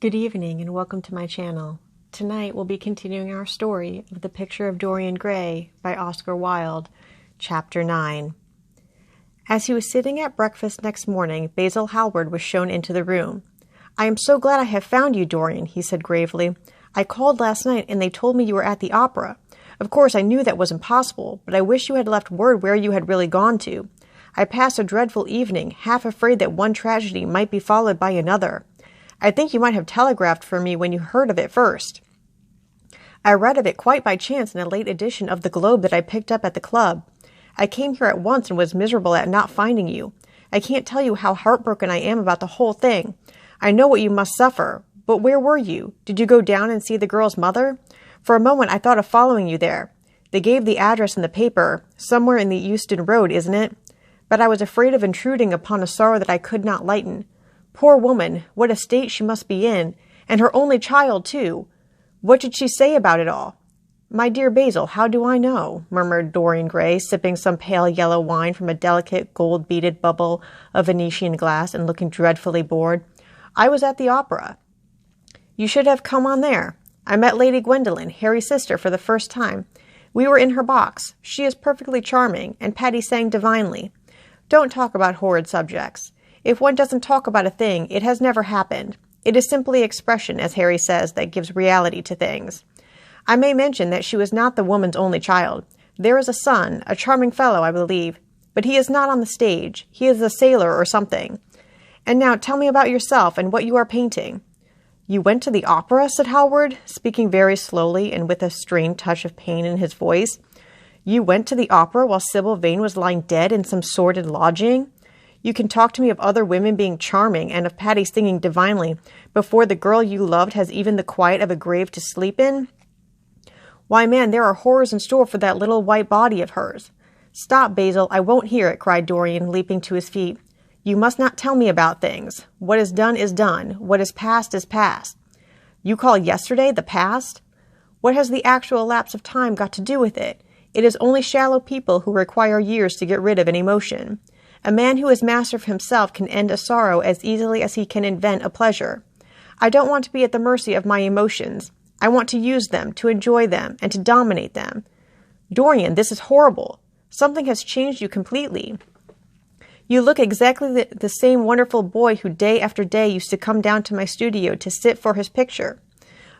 Good evening and welcome to my channel. Tonight we'll be continuing our story of The Picture of Dorian Gray by Oscar Wilde, Chapter 9. As he was sitting at breakfast next morning, Basil Hallward was shown into the room. "I am so glad I have found you, Dorian," he said gravely. "I called last night and they told me you were at the opera. Of course I knew that was impossible, but I wish you had left word where you had really gone to. I passed a dreadful evening, half afraid that one tragedy might be followed by another. I think you might have telegraphed for me when you heard of it first. I read of it quite by chance in a late edition of the Globe that I picked up at the club. I came here at once and was miserable at not finding you. I can't tell you how heartbroken I am about the whole thing. I know what you must suffer. But where were you? Did you go down and see the girl's mother? For a moment I thought of following you there. They gave the address in the paper, somewhere in the Euston Road, isn't it? But I was afraid of intruding upon a sorrow that I could not lighten. Poor woman, what a state she must be in, and her only child, too. What did she say about it all?" "My dear Basil, how do I know?" murmured Dorian Gray, sipping some pale yellow wine from a delicate gold-beaded bubble of Venetian glass and looking dreadfully bored. "I was at the opera." "You should have come on there. I met Lady Gwendolen, Harry's sister, for the first time. We were in her box. She is perfectly charming, and Patty sang divinely. Don't talk about horrid subjects. If one doesn't talk about a thing, it has never happened. It is simply expression, as Harry says, that gives reality to things. I may mention that she was not the woman's only child. There is a son, a charming fellow, I believe, but he is not on the stage. He is a sailor or something. And now tell me about yourself and what you are painting." "You went to the opera?" said Hallward, speaking very slowly and with a strained touch of pain in his voice. "You went to the opera while Sybil Vane was lying dead in some sordid lodging? You can talk to me of other women being charming and of Patty singing divinely before the girl you loved has even the quiet of a grave to sleep in? Why, man, there are horrors in store for that little white body of hers." "Stop, Basil, I won't hear it," cried Dorian, leaping to his feet. "You must not tell me about things. What is done is done. What is past is past." "You call yesterday the past? What has the actual lapse of time got to do with it? It is only shallow people who require years to get rid of an emotion. A man who is master of himself can end a sorrow as easily as he can invent a pleasure. I don't want to be at the mercy of my emotions. I want to use them, to enjoy them, and to dominate them. Dorian, this is horrible. Something has changed you completely. You look exactly the same wonderful boy who day after day used to come down to my studio to sit for his picture.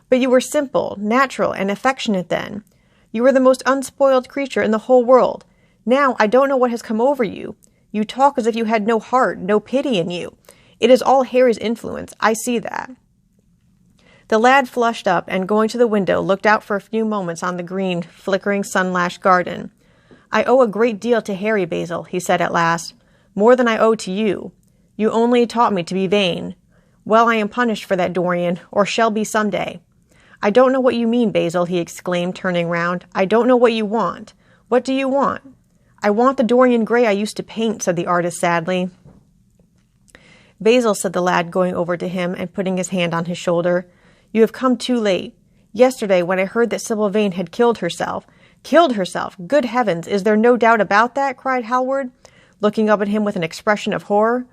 But you were simple, natural, and affectionate then. You were the most unspoiled creature in the whole world. Now I don't know what has come over you. You talk as if you had no heart, no pity in you. It is all Harry's influence. I see that." The lad flushed up and, going to the window, looked out for a few moments on the green, flickering, sun-lashed garden. "I owe a great deal to Harry, Basil," he said at last. "More than I owe to you. You only taught me to be vain. Well, I am punished for that, Dorian, or shall be some day." "I don't know what you mean, Basil," he exclaimed, turning round. "I don't know what you want. What do you want?" "I want the Dorian Gray I used to paint," said the artist sadly. "Basil," said the lad, going over to him and putting his hand on his shoulder, "you have come too late. Yesterday, when I heard that Sybil Vane had killed herself—" "Killed herself? Good heavens, is there no doubt about that?" cried Hallward, looking up at him with an expression of horror.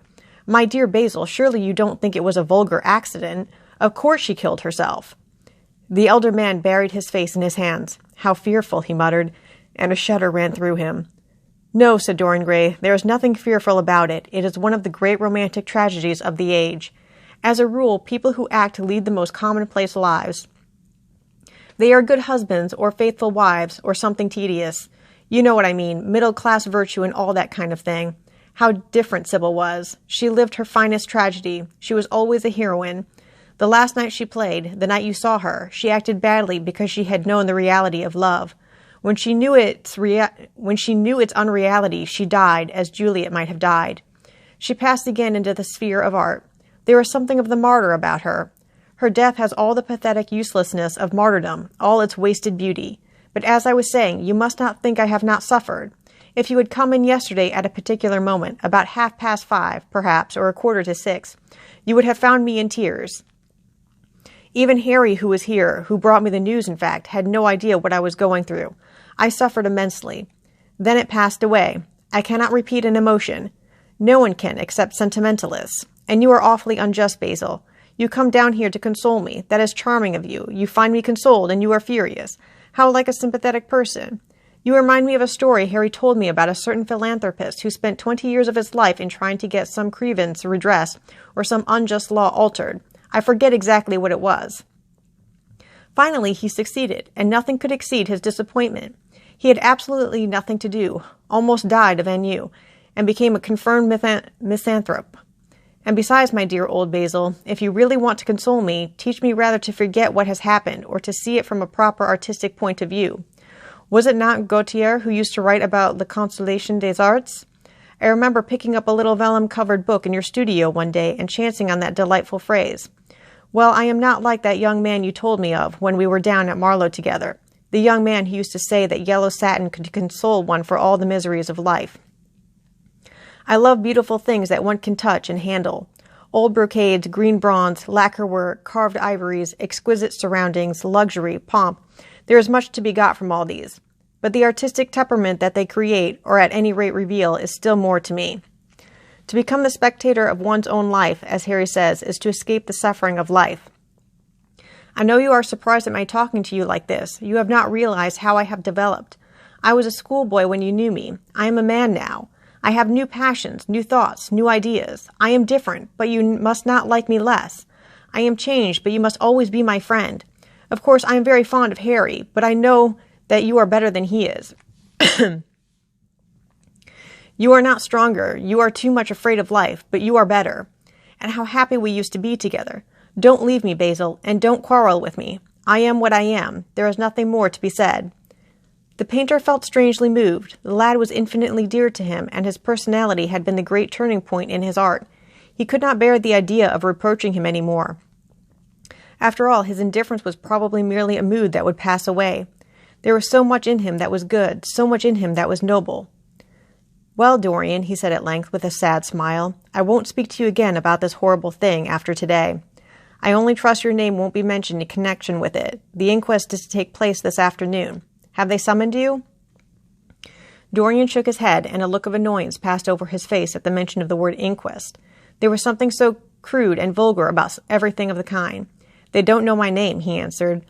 "My dear Basil, surely you don't think it was a vulgar accident? Of course she killed herself." The elder man buried his face in his hands. "How fearful," he muttered, and a shudder ran through him. "No," said Dorian Gray, "there is nothing fearful about it. It is one of the great romantic tragedies of the age. As a rule, people who act lead the most commonplace lives. They are good husbands, or faithful wives, or something tedious. You know what I mean, middle-class virtue and all that kind of thing. How different Sybil was. She lived her finest tragedy. She was always a heroine. The last night she played, the night you saw her, she acted badly because she had known the reality of love. When she knew its unreality, she died, as Juliet might have died. She passed again into the sphere of art. There is something of the martyr about her. Her death has all the pathetic uselessness of martyrdom, all its wasted beauty. But as I was saying, you must not think I have not suffered. If you had come in yesterday at a particular moment, about 5:30, perhaps, or 5:45, you would have found me in tears. Even Harry, who was here, who brought me the news, in fact, had no idea what I was going through. I suffered immensely. Then it passed away. I cannot repeat an emotion. No one can, except sentimentalists. And you are awfully unjust, Basil. You come down here to console me. That is charming of you. You find me consoled, and you are furious. How like a sympathetic person. You remind me of a story Harry told me about a certain philanthropist who spent 20 years of his life in trying to get some grievance redressed or some unjust law altered. I forget exactly what it was. Finally, he succeeded, and nothing could exceed his disappointment. He had absolutely nothing to do, almost died of ennui, and became a confirmed misanthrope. And besides, my dear old Basil, if you really want to console me, teach me rather to forget what has happened, or to see it from a proper artistic point of view. Was it not Gautier who used to write about the consolation des arts? I remember picking up a little vellum-covered book in your studio one day and chancing on that delightful phrase. Well, I am not like that young man you told me of when we were down at Marlow together, the young man who used to say that yellow satin could console one for all the miseries of life. I love beautiful things that one can touch and handle. Old brocades, green bronze, lacquer work, carved ivories, exquisite surroundings, luxury, pomp. There is much to be got from all these. But the artistic temperament that they create, or at any rate reveal, is still more to me. To become the spectator of one's own life, as Harry says, is to escape the suffering of life. I know you are surprised at my talking to you like this. You have not realized how I have developed. I was a schoolboy when you knew me. I am a man now. I have new passions, new thoughts, new ideas. I am different, but you must not like me less. I am changed, but you must always be my friend. Of course, I am very fond of Harry, but I know that you are better than he is. You are not stronger. You are too much afraid of life, but you are better. And how happy we used to be together. Don't leave me, Basil, and don't quarrel with me. I am what I am. There is nothing more to be said. The painter felt strangely moved. The lad was infinitely dear to him, and his personality had been the great turning point in his art. He could not bear the idea of reproaching him any more. After all, his indifference was probably merely a mood that would pass away. There was so much in him that was good, so much in him that was noble. Well, Dorian, he said at length with a sad smile, I won't speak to you again about this horrible thing after today. I only trust your name won't be mentioned in connection with it. The inquest is to take place this afternoon. Have they summoned you? Dorian shook his head, and a look of annoyance passed over his face at the mention of the word inquest. There was something so crude and vulgar about everything of the kind. They don't know my name, he answered.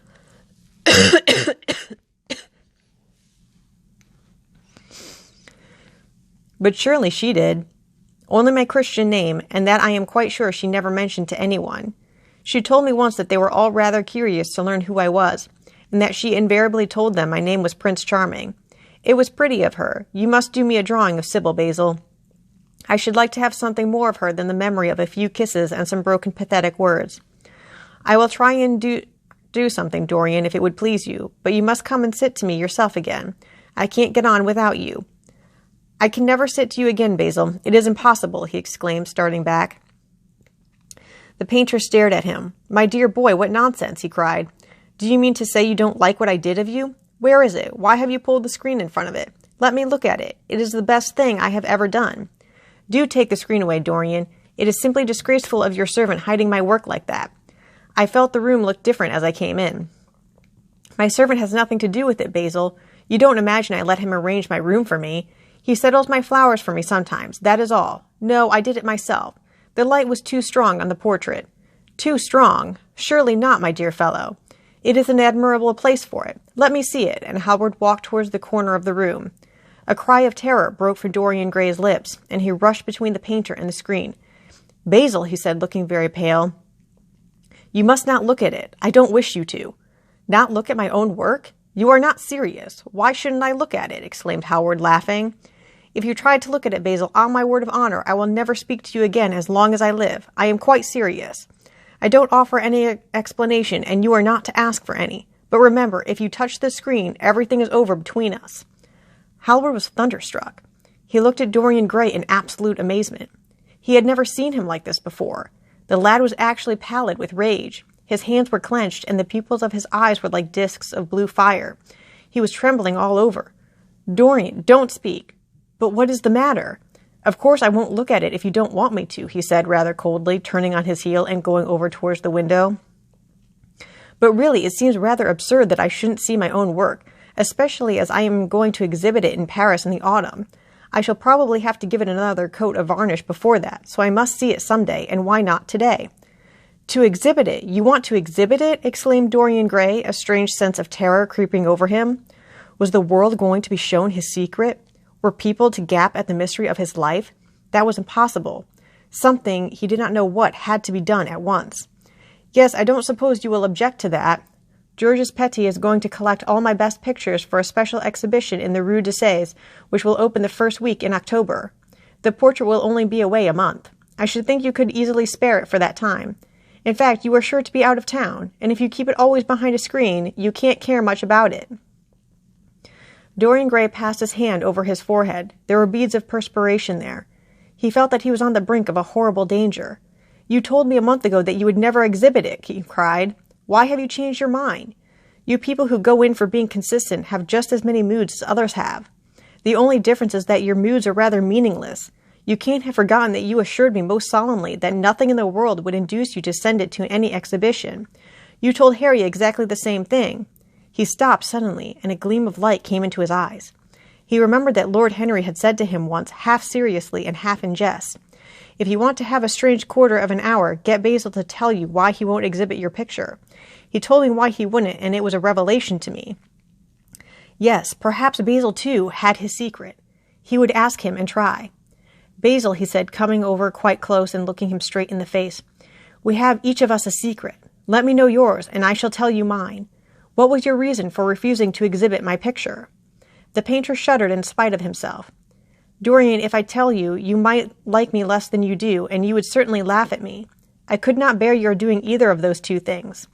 But surely she did. Only my Christian name, and that I am quite sure she never mentioned to anyone. She told me once that they were all rather curious to learn who I was, and that she invariably told them my name was Prince Charming. It was pretty of her. You must do me a drawing of Sybil, Basil. I should like to have something more of her than the memory of a few kisses and some broken pathetic words. I will try and do something, Dorian, if it would please you, but you must come and sit to me yourself again. I can't get on without you. I can never sit to you again, Basil. It is impossible, he exclaimed, starting back. The painter stared at him. My dear boy, what nonsense, he cried. Do you mean to say you don't like what I did of you? Where is it? Why have you pulled the screen in front of it? Let me look at it. It is the best thing I have ever done. Do take the screen away, Dorian. It is simply disgraceful of your servant hiding my work like that. I felt the room looked different as I came in. My servant has nothing to do with it, Basil. You don't imagine I let him arrange my room for me. He settles my flowers for me sometimes, that is all. No, I did it myself. The light was too strong on the portrait. Too strong? Surely not, my dear fellow. It is an admirable place for it. Let me see it, and Howard walked towards the corner of the room. A cry of terror broke from Dorian Gray's lips, and he rushed between the painter and the screen. Basil, he said, looking very pale, you must not look at it. I don't wish you to. Not look at my own work? You are not serious. Why shouldn't I look at it? Exclaimed Howard, laughing. If you try to look at it, Basil, on my word of honor, I will never speak to you again as long as I live. I am quite serious. I don't offer any explanation, and you are not to ask for any. But remember, if you touch the screen, everything is over between us. Howard was thunderstruck. He looked at Dorian Gray in absolute amazement. He had never seen him like this before. The lad was actually pallid with rage. His hands were clenched, and the pupils of his eyes were like discs of blue fire. He was trembling all over. Dorian, don't speak. But what is the matter? Of course I won't look at it if you don't want me to, he said rather coldly, turning on his heel and going over towards the window. But really, it seems rather absurd that I shouldn't see my own work, especially as I am going to exhibit it in Paris in the autumn. I shall probably have to give it another coat of varnish before that, so I must see it some day, and why not today? To exhibit it? You want to exhibit it? Exclaimed Dorian Gray, a strange sense of terror creeping over him. Was the world going to be shown his secret? Were people to gape at the mystery of his life? That was impossible. Something, he did not know what, had to be done at once. Yes, I don't suppose you will object to that. Georges Petit is going to collect all my best pictures for a special exhibition in the Rue d'Assas, which will open the first week in October. The portrait will only be away a month. I should think you could easily spare it for that time. In fact, you are sure to be out of town, and if you keep it always behind a screen, you can't care much about it. Dorian Gray passed his hand over his forehead. There were beads of perspiration there. He felt that he was on the brink of a horrible danger. You told me a month ago that you would never exhibit it, he cried. Why have you changed your mind? You people who go in for being consistent have just as many moods as others have. The only difference is that your moods are rather meaningless. You can't have forgotten that you assured me most solemnly that nothing in the world would induce you to send it to any exhibition. You told Harry exactly the same thing. He stopped suddenly, and a gleam of light came into his eyes. He remembered that Lord Henry had said to him once, half seriously and half in jest, "If you want to have a strange quarter of an hour, get Basil to tell you why he won't exhibit your picture." He told me why he wouldn't, and it was a revelation to me. Yes, perhaps Basil, too, had his secret. He would ask him and try. "Basil," he said, coming over quite close and looking him straight in the face, "we have each of us a secret. Let me know yours, and I shall tell you mine. What was your reason for refusing to exhibit my picture?" The painter shuddered in spite of himself. "Dorian, if I tell you, you might like me less than you do, and you would certainly laugh at me. I could not bear your doing either of those two things.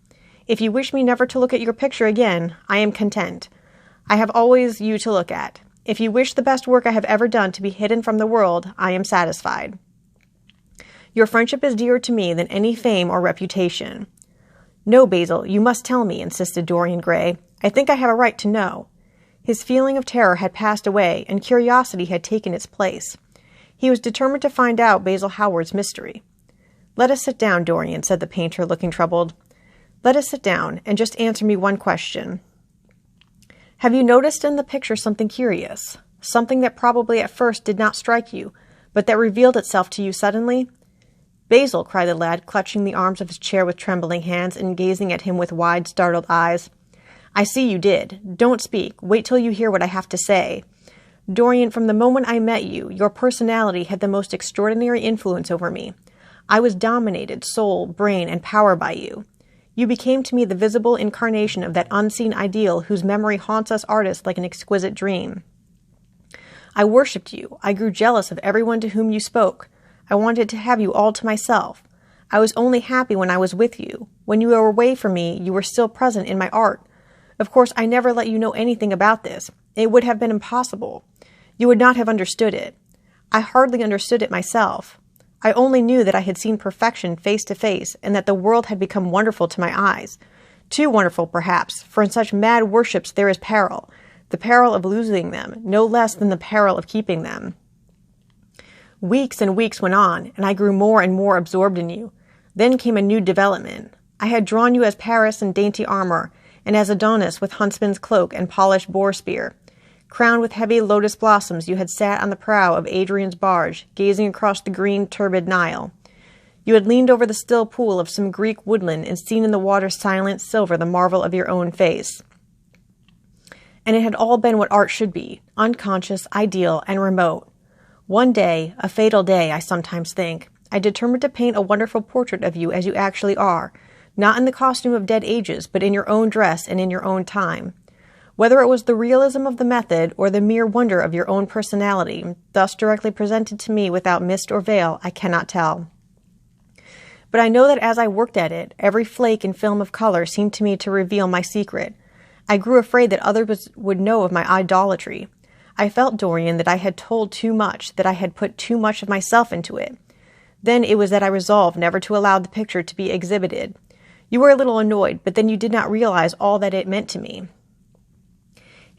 If you wish me never to look at your picture again, I am content. I have always you to look at. If you wish the best work I have ever done to be hidden from the world, I am satisfied. Your friendship is dearer to me than any fame or reputation." "No, Basil, you must tell me," insisted Dorian Gray. "I think I have a right to know." His feeling of terror had passed away, and curiosity had taken its place. He was determined to find out Basil Hallward's mystery. "Let us sit down, Dorian," said the painter, looking troubled. "Let us sit down, and just answer me one question. Have you noticed in the picture something curious? Something that probably at first did not strike you, but that revealed itself to you suddenly?" "Basil," cried the lad, clutching the arms of his chair with trembling hands and gazing at him with wide, startled eyes. "I see you did. Don't speak. Wait till you hear what I have to say. Dorian, from the moment I met you, your personality had the most extraordinary influence over me. I was dominated, soul, brain, and power by you. You became to me the visible incarnation of that unseen ideal whose memory haunts us artists like an exquisite dream. I worshipped you. I grew jealous of everyone to whom you spoke. I wanted to have you all to myself. I was only happy when I was with you. When you were away from me, you were still present in my art. Of course, I never let you know anything about this. It would have been impossible. You would not have understood it. I hardly understood it myself. I only knew that I had seen perfection face to face, and that the world had become wonderful to my eyes. Too wonderful, perhaps, for in such mad worships there is peril, the peril of losing them, no less than the peril of keeping them. Weeks and weeks went on, and I grew more and more absorbed in you. Then came a new development. I had drawn you as Paris in dainty armor, and as Adonis with huntsman's cloak and polished boar spear. Crowned with heavy lotus blossoms, you had sat on the prow of Adrian's barge, gazing across the green, turbid Nile. You had leaned over the still pool of some Greek woodland and seen in the water's silent silver the marvel of your own face. And it had all been what art should be, unconscious, ideal, and remote. One day, a fatal day, I sometimes think, I determined to paint a wonderful portrait of you as you actually are, not in the costume of dead ages, but in your own dress and in your own time. Whether it was the realism of the method or the mere wonder of your own personality, thus directly presented to me without mist or veil, I cannot tell. But I know that as I worked at it, every flake and film of color seemed to me to reveal my secret. I grew afraid that others would know of my idolatry. I felt, Dorian, that I had told too much, that I had put too much of myself into it. Then it was that I resolved never to allow the picture to be exhibited. You were a little annoyed, but then you did not realize all that it meant to me.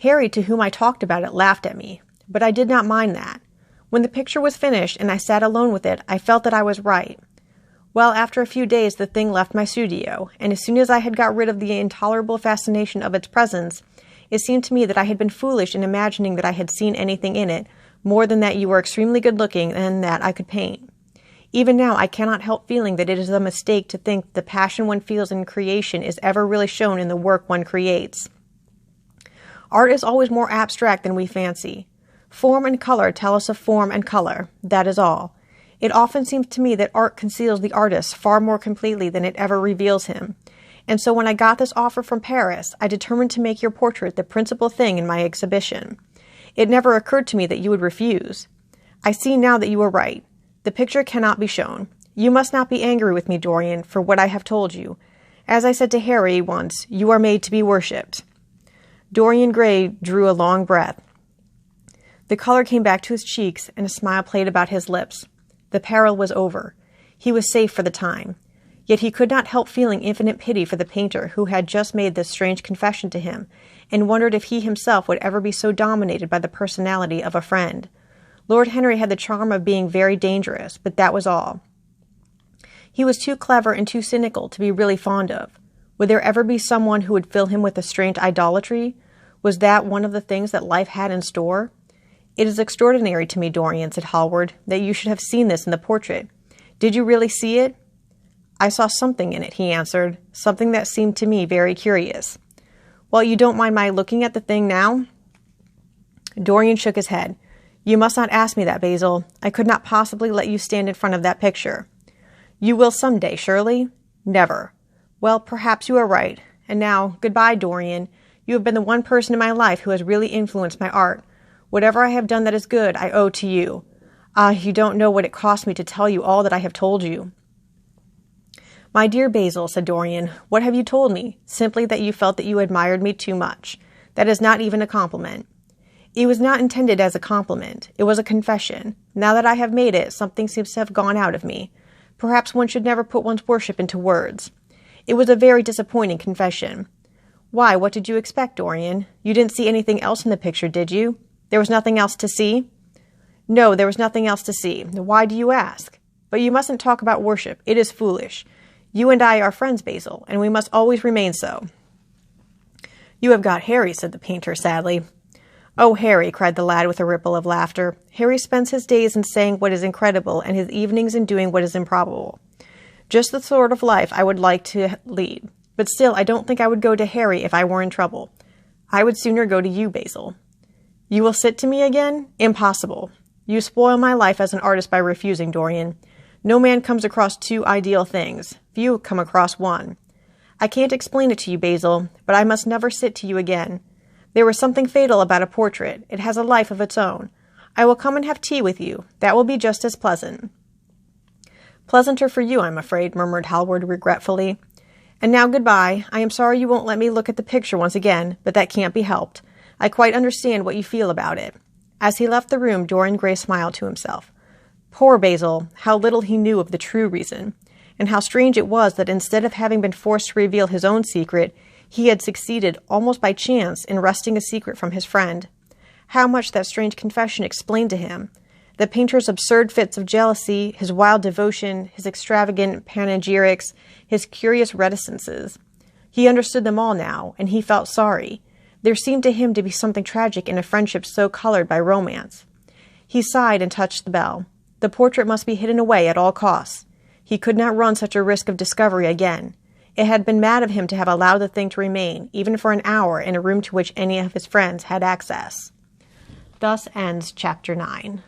Harry, to whom I talked about it, laughed at me, but I did not mind that. When the picture was finished and I sat alone with it, I felt that I was right. Well, after a few days the thing left my studio, and as soon as I had got rid of the intolerable fascination of its presence, it seemed to me that I had been foolish in imagining that I had seen anything in it, more than that you were extremely good-looking and that I could paint. Even now, I cannot help feeling that it is a mistake to think the passion one feels in creation is ever really shown in the work one creates. Art is always more abstract than we fancy. Form and color tell us of form and color, that is all. It often seems to me that art conceals the artist far more completely than it ever reveals him. And so when I got this offer from Paris, I determined to make your portrait the principal thing in my exhibition. It never occurred to me that you would refuse. I see now that you were right. The picture cannot be shown. You must not be angry with me, Dorian, for what I have told you. As I said to Harry once, you are made to be worshipped. Dorian Gray drew a long breath. The color came back to his cheeks, and a smile played about his lips. The peril was over. He was safe for the time. Yet he could not help feeling infinite pity for the painter who had just made this strange confession to him, and wondered if he himself would ever be so dominated by the personality of a friend. Lord Henry had the charm of being very dangerous, but that was all. He was too clever and too cynical to be really fond of. Would there ever be someone who would fill him with a strange idolatry? Was that one of the things that life had in store? It is extraordinary to me, Dorian, said Hallward, that you should have seen this in the portrait. Did you really see it? I saw something in it, he answered, something that seemed to me very curious. Well, you don't mind my looking at the thing now? Dorian shook his head. You must not ask me that, Basil. I could not possibly let you stand in front of that picture. You will some day, surely? Never. Well, perhaps you are right. And now, goodbye, Dorian. You have been the one person in my life who has really influenced my art. Whatever I have done that is good, I owe to you. Ah, you don't know what it cost me to tell you all that I have told you. My dear Basil, said Dorian, what have you told me? Simply that you felt that you admired me too much. That is not even a compliment. It was not intended as a compliment. It was a confession. Now that I have made it, something seems to have gone out of me. Perhaps one should never put one's worship into words. It was a very disappointing confession. Why, what did you expect, Dorian? You didn't see anything else in the picture, did you? There was nothing else to see? No, there was nothing else to see. Why do you ask? But you mustn't talk about worship. It is foolish. You and I are friends, Basil, and we must always remain so. You have got Harry, said the painter sadly. Oh, Harry, cried the lad with a ripple of laughter. Harry spends his days in saying what is incredible and his evenings in doing what is improbable. Just the sort of life I would like to lead. But still, I don't think I would go to Harry if I were in trouble. I would sooner go to you, Basil. You will sit to me again? Impossible. You spoil my life as an artist by refusing, Dorian. No man comes across two ideal things. Few come across one. I can't explain it to you, Basil, but I must never sit to you again. There was something fatal about a portrait. It has a life of its own. I will come and have tea with you. That will be just as pleasant. Pleasanter for you, I'm afraid, murmured Hallward regretfully. And now goodbye. I am sorry you won't let me look at the picture once again, but that can't be helped. I quite understand what you feel about it. As he left the room, Dorian Gray smiled to himself. Poor Basil, how little he knew of the true reason, and how strange it was that instead of having been forced to reveal his own secret, he had succeeded, almost by chance, in wresting a secret from his friend. How much that strange confession explained to him. The painter's absurd fits of jealousy, his wild devotion, his extravagant panegyrics, his curious reticences. He understood them all now, and he felt sorry. There seemed to him to be something tragic in a friendship so colored by romance. He sighed and touched the bell. The portrait must be hidden away at all costs. He could not run such a risk of discovery again. It had been mad of him to have allowed the thing to remain, even for an hour, in a room to which any of his friends had access. Thus ends Chapter 9.